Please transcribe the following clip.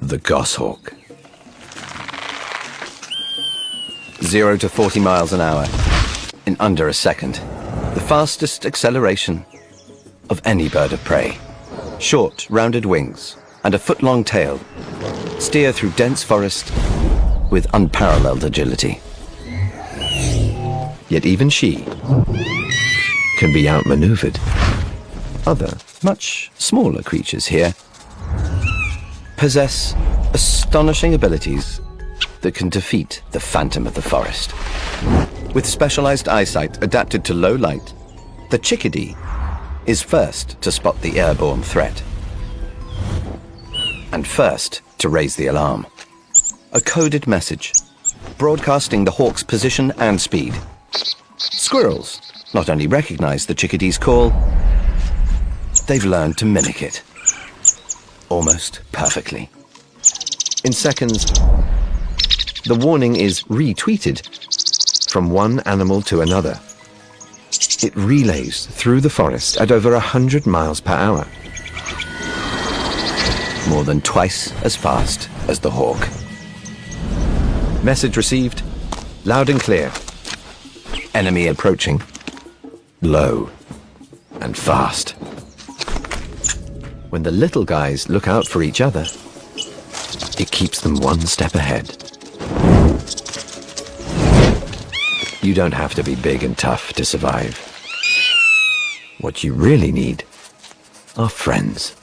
the goshawk. 0 to 40 miles an hour in under a second. The fastest acceleration of any bird of prey. Short, rounded wings and a foot-long tail steer through dense forest with unparalleled agility. Yet even she can be outmaneuvered. Other, much smaller creatures here possess astonishing abilities that can defeat the phantom of the forest. With specialized eyesight adapted to low light, the chickadee is first to spot the airborne threat and first to raise the alarm. A coded message broadcasting the hawk's position and speed. Squirrels not only recognize the chickadee's call, they've learned to mimic it almost perfectly. In seconds, the warning is retweeted from one animal to another. It relays through the forest at over 100 miles per hour. More than twice as fast as the hawk. Message received, loud and clear. Enemy approaching, low and fast. When the little guys look out for each other, it keeps them one step ahead. You don't have to be big and tough to survive. What you really need are friends.